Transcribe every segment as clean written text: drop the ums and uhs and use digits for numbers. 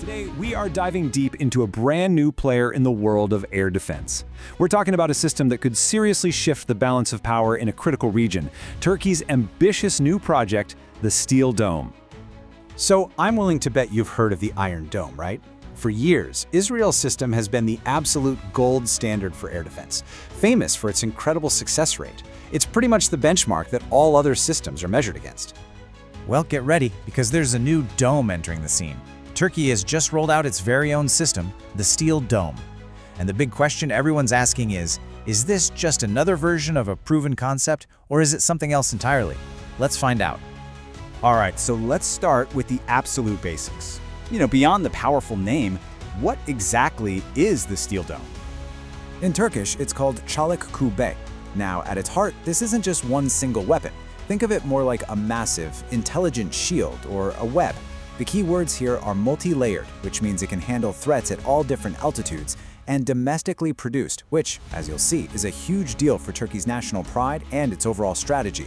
Today, we are diving deep into a brand new player in the world of air defense. We're talking about a system that could seriously shift the balance of power in a critical region, Turkey's ambitious new project, the Steel Dome. So I'm willing to bet you've heard of the Iron Dome, right? For years, Israel's system has been the absolute gold standard for air defense, famous for its incredible success rate. It's pretty much the benchmark that all other systems are measured against. Well, get ready, because there's a new dome entering the scene. Turkey has just rolled out its very own system, the Steel Dome. And the big question everyone's asking is this just another version of a proven concept, or is it something else entirely? Let's find out. All right, so let's start with the absolute basics. Beyond the powerful name, what exactly is the Steel Dome? In Turkish, it's called chalik coup. Now, at its heart, this isn't just one single weapon. Think of it more like a massive, intelligent shield or a web. The key words here are multi-layered, which means it can handle threats at all different altitudes, and domestically produced, which, as you'll see, is a huge deal for Turkey's national pride and its overall strategy.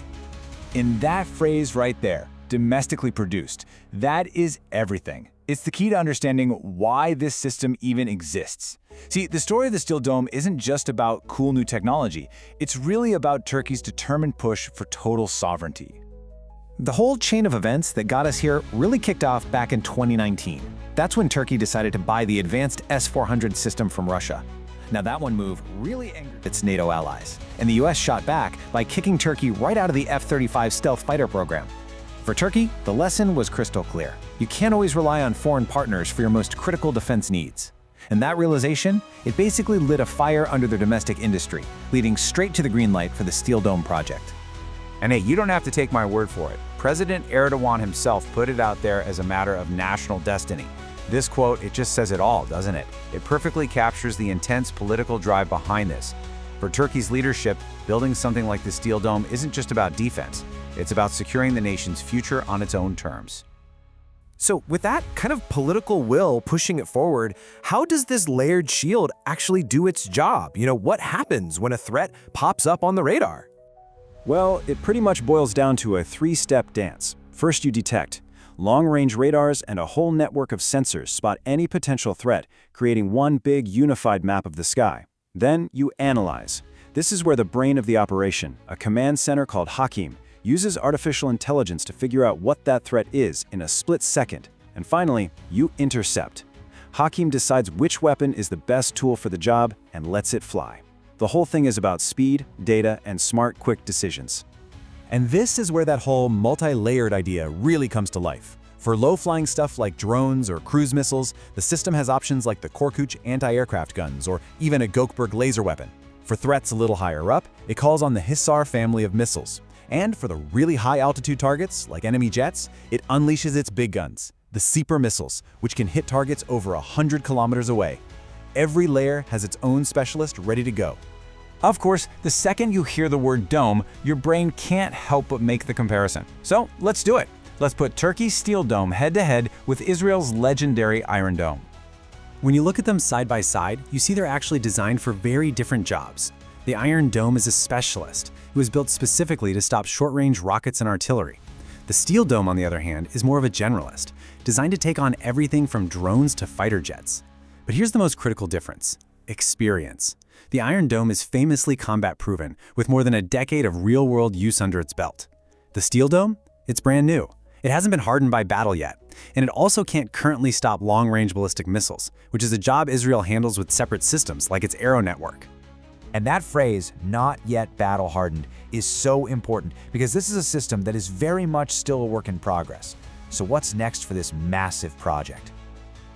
In that phrase right there, domestically produced, that is everything. It's the key to understanding why this system even exists. See, the story of the Steel Dome isn't just about cool new technology. It's really about Turkey's determined push for total sovereignty. The whole chain of events that got us here really kicked off back in 2019. That's when Turkey decided to buy the advanced S-400 system from Russia. Now that one move really angered its NATO allies, and the US shot back by kicking Turkey right out of the F-35 stealth fighter program. For Turkey, the lesson was crystal clear. You can't always rely on foreign partners for your most critical defense needs. And that realization, it basically lit a fire under their domestic industry, leading straight to the green light for the Steel Dome project. And hey, you don't have to take my word for it. President Erdoğan himself put it out there as a matter of national destiny. This quote, it just says it all, doesn't it? It perfectly captures the intense political drive behind this. For Turkey's leadership, building something like the Steel Dome isn't just about defense. It's about securing the nation's future on its own terms. So with that kind of political will pushing it forward, how does this layered shield actually do its job? What happens when a threat pops up on the radar? Well, it pretty much boils down to a three-step dance. First, you detect. Long-range radars and a whole network of sensors spot any potential threat, creating one big unified map of the sky. Then, you analyze. This is where the brain of the operation, a command center called Hakim, uses artificial intelligence to figure out what that threat is in a split second. And finally, you intercept. Hakim decides which weapon is the best tool for the job and lets it fly. The whole thing is about speed, data, and smart, quick decisions. And this is where that whole multi-layered idea really comes to life. For low-flying stuff like drones or cruise missiles, the system has options like the Korkut anti-aircraft guns or even a Gökberg laser weapon. For threats a little higher up, it calls on the Hisar family of missiles. And for the really high-altitude targets, like enemy jets, it unleashes its big guns, the Seeper missiles, which can hit targets over 100 kilometers away. Every layer has its own specialist ready to go. Of course, the second you hear the word dome, your brain can't help but make the comparison. So let's do it. Let's put Turkey's Steel Dome head-to-head with Israel's legendary Iron Dome. When you look at them side by side, you see they're actually designed for very different jobs. The Iron Dome is a specialist. It was built specifically to stop short-range rockets and artillery. The Steel Dome, on the other hand, is more of a generalist, designed to take on everything from drones to fighter jets. But here's the most critical difference: experience. The Iron Dome is famously combat-proven, with more than a decade of real-world use under its belt. The Steel Dome? It's brand new. It hasn't been hardened by battle yet, and it also can't currently stop long-range ballistic missiles, which is a job Israel handles with separate systems like its Arrow network. And that phrase, not yet battle hardened, is so important because this is a system that is very much still a work in progress. So what's next for this massive project?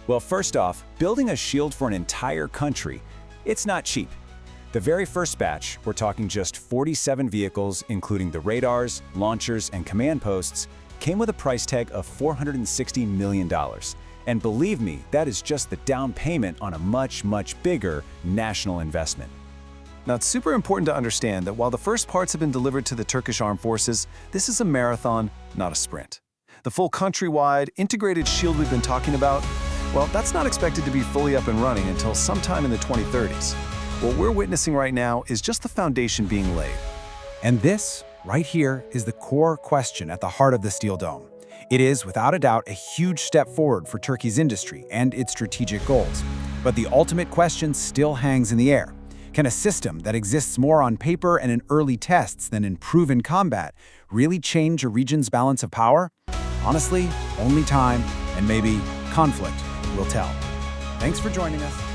Well, first off, building a shield for an entire country, it's not cheap. The very first batch, we're talking just 47 vehicles, including the radars, launchers, and command posts, came with a price tag of $460 million. And believe me, that is just the down payment on a much, much bigger national investment. Now, it's super important to understand that while the first parts have been delivered to the Turkish Armed Forces, this is a marathon, not a sprint. The full countrywide, integrated shield we've been talking about, well, that's not expected to be fully up and running until sometime in the 2030s. What we're witnessing right now is just the foundation being laid. And this, right here, is the core question at the heart of the Steel Dome. It is, without a doubt, a huge step forward for Turkey's industry and its strategic goals. But the ultimate question still hangs in the air. Can a system that exists more on paper and in early tests than in proven combat really change a region's balance of power? Honestly, only time and maybe conflict will tell. Thanks for joining us.